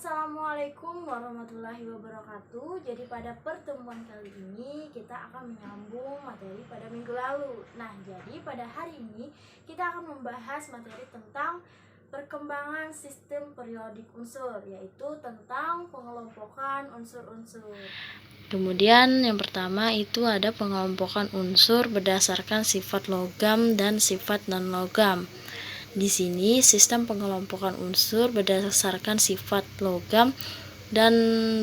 Assalamualaikum warahmatullahi wabarakatuh. Jadi pada pertemuan kali ini kita akan menyambung materi pada minggu lalu. Nah, jadi pada hari ini kita akan membahas materi tentang perkembangan sistem periodik unsur, yaitu tentang pengelompokan unsur-unsur. Kemudian yang pertama itu ada pengelompokan unsur berdasarkan sifat logam dan sifat non-logam. Di sini sistem pengelompokan unsur berdasarkan sifat logam dan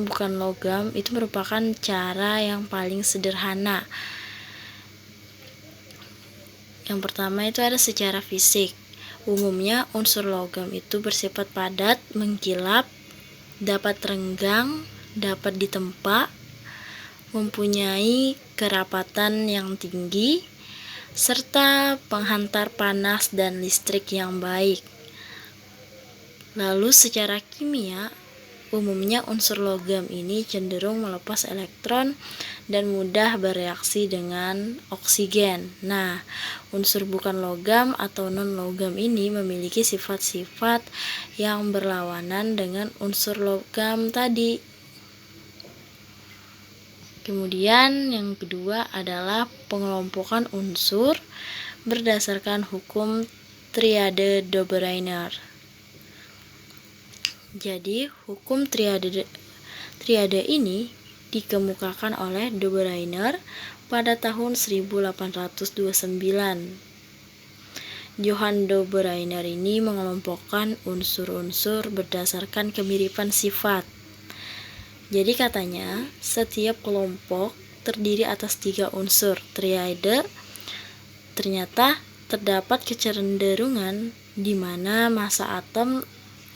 bukan logam itu merupakan cara yang paling sederhana. Yang pertama itu ada secara fisik. Umumnya unsur logam itu bersifat padat, mengkilap, dapat renggang, dapat ditempa, mempunyai kerapatan yang tinggi, serta penghantar panas dan listrik yang baik. Lalu secara kimia, umumnya unsur logam ini cenderung melepas elektron dan mudah bereaksi dengan oksigen. Nah, unsur bukan logam atau non-logam ini memiliki sifat-sifat yang berlawanan dengan unsur logam tadi. Kemudian yang kedua adalah pengelompokan unsur berdasarkan hukum triade Dobereiner. Jadi, hukum triade ini dikemukakan oleh Dobereiner pada tahun 1829. Johann Dobereiner ini mengelompokkan unsur-unsur berdasarkan kemiripan sifat. Jadi katanya, setiap kelompok terdiri atas 3 unsur triade. Ternyata terdapat kecenderungan di mana massa atom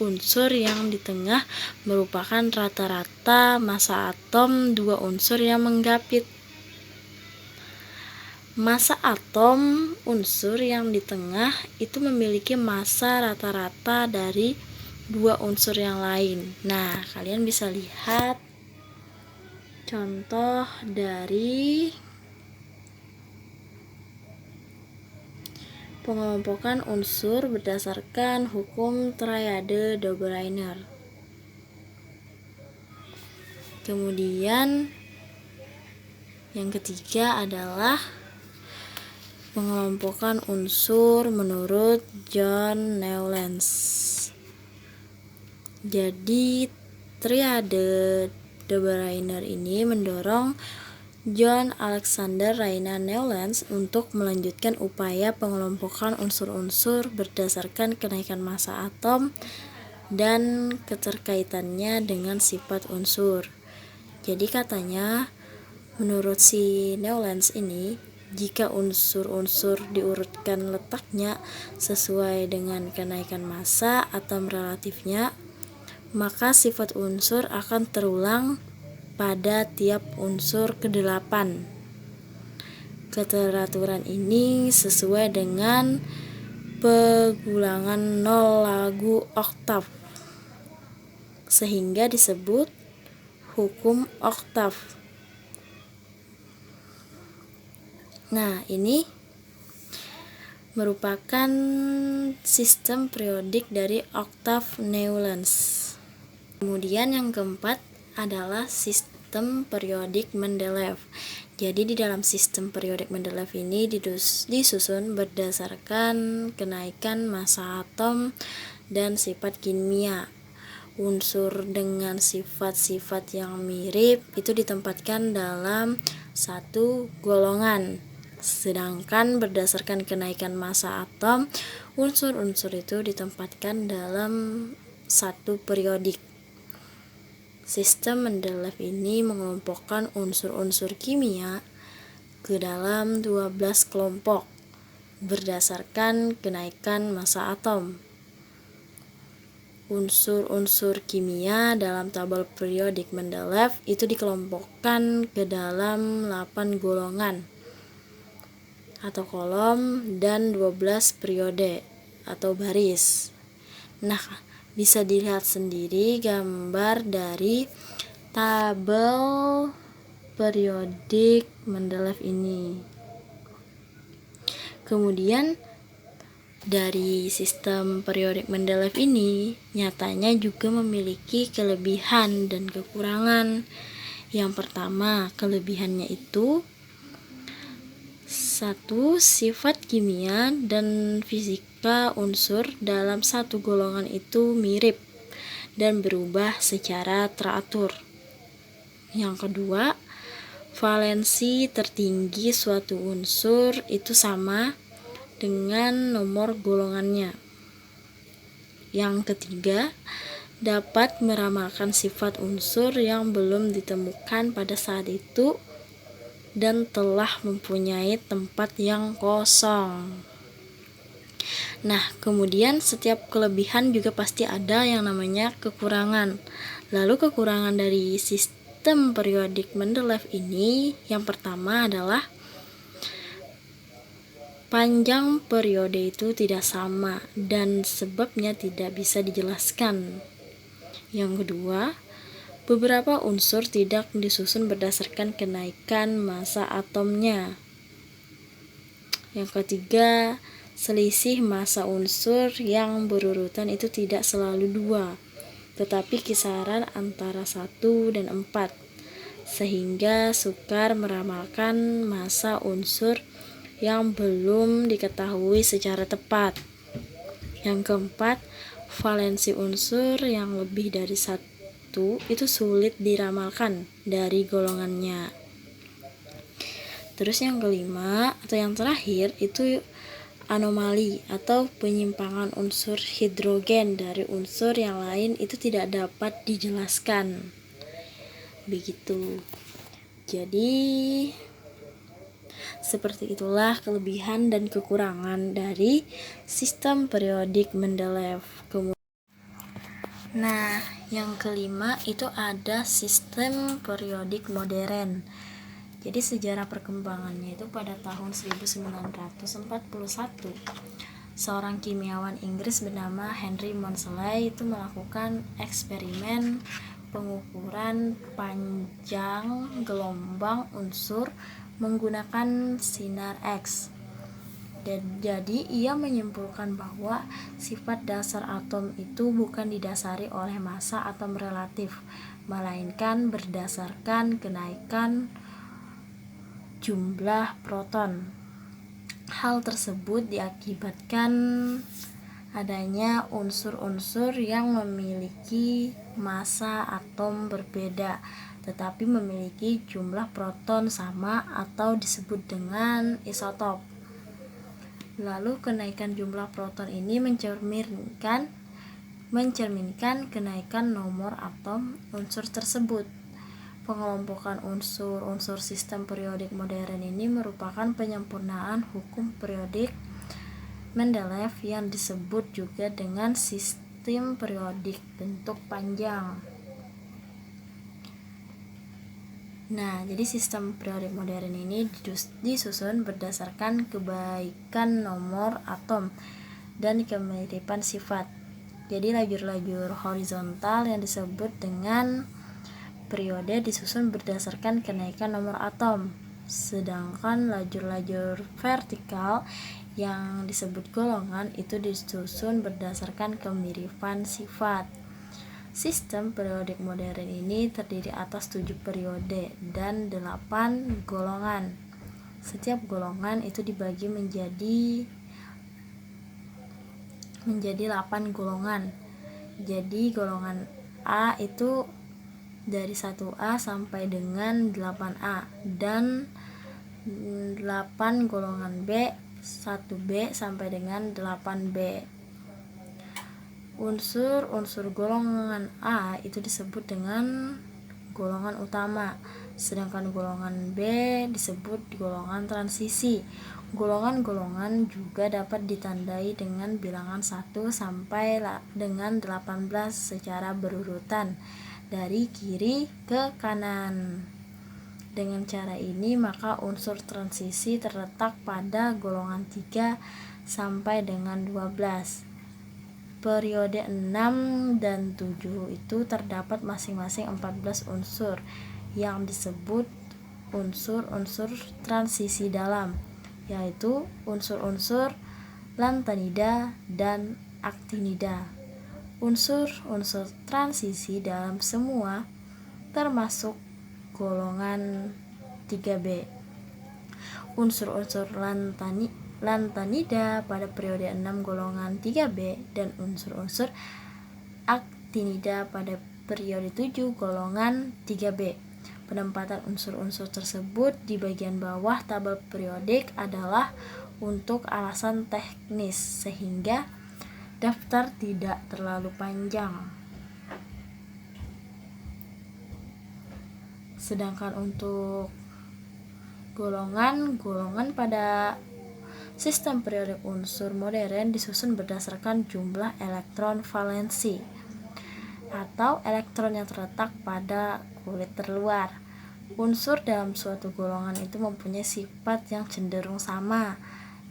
unsur yang di tengah merupakan rata-rata massa atom 2 unsur yang menggapit. Massa atom unsur yang di tengah itu memiliki massa rata-rata dari 2 unsur yang lain. Nah, kalian bisa lihat contoh dari pengelompokan unsur berdasarkan hukum triade Dobereiner. Kemudian yang ketiga adalah pengelompokan unsur menurut John Newlands. Jadi triade Dobereiner ini mendorong John Alexander Reina Newlands untuk melanjutkan upaya pengelompokan unsur-unsur berdasarkan kenaikan massa atom dan keterkaitannya dengan sifat unsur. Jadi katanya, menurut si Newlands ini, jika unsur-unsur diurutkan letaknya sesuai dengan kenaikan massa atom relatifnya, maka sifat unsur akan terulang pada tiap unsur ke-8. Keteraturan ini sesuai dengan pegulangan 0 lagu oktav, sehingga disebut hukum oktav. Nah, ini merupakan sistem periodik dari oktav Newlands. Kemudian yang keempat adalah sistem periodik Mendeleev. Jadi di dalam sistem periodik Mendeleev ini disusun berdasarkan kenaikan massa atom dan sifat kimia. Unsur dengan sifat-sifat yang mirip itu ditempatkan dalam satu golongan. Sedangkan berdasarkan kenaikan massa atom, unsur-unsur itu ditempatkan dalam satu periodik. Sistem Mendeleev ini mengelompokkan unsur-unsur kimia ke dalam 12 kelompok berdasarkan kenaikan massa atom. Unsur-unsur kimia dalam tabel periodik Mendeleev itu dikelompokkan ke dalam 8 golongan atau kolom dan 12 periode atau baris. Nah, bisa dilihat sendiri gambar dari tabel periodik Mendeleev ini. Kemudian Dari sistem periodik Mendeleev ini nyatanya juga memiliki kelebihan dan kekurangan. Yang pertama, kelebihannya itu satu, sifat kimia dan fisika unsur dalam satu golongan itu mirip dan berubah secara teratur. Yang kedua, valensi tertinggi suatu unsur itu sama dengan nomor golongannya. Yang ketiga, dapat meramalkan sifat unsur yang belum ditemukan pada saat itu dan telah mempunyai tempat yang kosong. Nah, kemudian setiap kelebihan juga pasti ada yang namanya kekurangan. Lalu kekurangan dari sistem periodik Mendeleev ini yang pertama adalah panjang periode itu tidak sama dan sebabnya tidak bisa dijelaskan. Yang kedua, beberapa unsur tidak disusun berdasarkan kenaikan massa atomnya. Yang ketiga, selisih massa unsur yang berurutan itu tidak selalu 2, tetapi kisaran antara 1 dan 4, sehingga sukar meramalkan massa unsur yang belum diketahui secara tepat. Yang keempat, valensi unsur yang lebih dari 1 itu sulit diramalkan dari golongannya. Terus yang kelima atau yang terakhir itu anomali atau penyimpangan unsur hidrogen dari unsur yang lain itu tidak dapat dijelaskan. Begitu. Jadi seperti itulah kelebihan dan kekurangan dari sistem periodik Mendeleev. Nah, yang kelima itu ada sistem periodik modern. Jadi sejarah perkembangannya itu pada tahun 1941, seorang kimiawan Inggris bernama Henry Moseley itu melakukan eksperimen pengukuran panjang gelombang unsur menggunakan sinar X. Dan jadi ia menyimpulkan bahwa sifat dasar atom itu bukan didasari oleh massa atom relatif, melainkan berdasarkan kenaikan jumlah proton. Hal tersebut diakibatkan adanya unsur-unsur yang memiliki massa atom berbeda tetapi memiliki jumlah proton sama atau disebut dengan isotop. Lalu kenaikan jumlah proton ini mencerminkan kenaikan nomor atom unsur tersebut. Pengelompokan unsur-unsur sistem periodik modern ini merupakan penyempurnaan hukum periodik Mendeleev yang disebut juga dengan sistem periodik bentuk panjang. Nah, jadi sistem periodik modern ini disusun berdasarkan kebaikan nomor atom dan kemiripan sifat. Jadi lajur-lajur horizontal yang disebut dengan periode disusun berdasarkan kenaikan nomor atom, sedangkan lajur-lajur vertikal yang disebut golongan itu disusun berdasarkan kemiripan sifat. Sistem periodik modern ini terdiri atas 7 periode dan 8 golongan. Setiap golongan itu dibagi menjadi 8 golongan. Jadi golongan A itu dari 1A sampai dengan 8A dan 8 golongan B 1B sampai dengan 8B. Unsur-unsur golongan A itu disebut dengan golongan utama, sedangkan golongan B disebut golongan transisi. Golongan-golongan juga dapat ditandai dengan bilangan 1 sampai dengan 18 secara berurutan dari kiri ke kanan. Dengan cara ini maka unsur transisi terletak pada golongan 3 sampai dengan 12. Periode 6 dan 7 itu terdapat masing-masing 14 unsur yang disebut unsur-unsur transisi dalam, yaitu unsur-unsur lantanida, dan aktinida. Unsur-unsur transisi dalam semua termasuk golongan 3B. Unsur-unsur lantanida pada periode 6 golongan 3B dan unsur-unsur aktinida pada periode 7 golongan 3B. Penempatan unsur-unsur tersebut di bagian bawah tabel periodik adalah untuk alasan teknis sehingga daftar tidak terlalu panjang. Sedangkan untuk golongan pada sistem periodik unsur modern disusun berdasarkan jumlah elektron valensi atau elektron yang terletak pada kulit terluar. Unsur dalam suatu golongan itu mempunyai sifat yang cenderung sama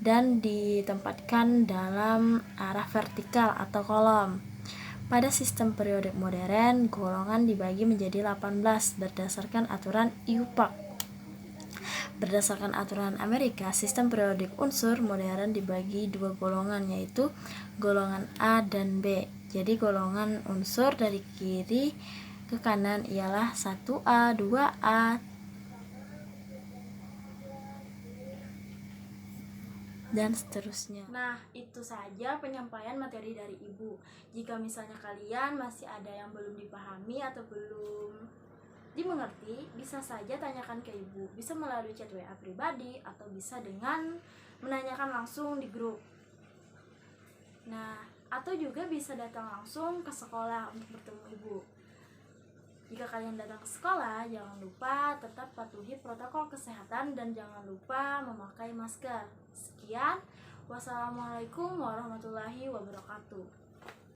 dan ditempatkan dalam arah vertikal atau kolom. Pada sistem periodik modern, golongan dibagi menjadi 18 berdasarkan aturan IUPAC. Berdasarkan aturan Amerika, sistem periodik unsur modern dibagi 2 golongan, yaitu golongan A dan B. Jadi golongan unsur dari kiri ke kanan ialah 1A, 2A, dan seterusnya. Nah, itu saja penyampaian materi dari Ibu. Jika misalnya kalian masih ada yang belum dipahami atau belum dimengerti, bisa saja tanyakan ke Ibu. Bisa melalui chat WA pribadi atau bisa dengan menanyakan langsung di grup. Nah, atau juga bisa datang langsung ke sekolah untuk bertemu Ibu. Jika kalian datang ke sekolah, jangan lupa tetap patuhi protokol kesehatan dan jangan lupa memakai masker. Sekian, wassalamualaikum warahmatullahi wabarakatuh.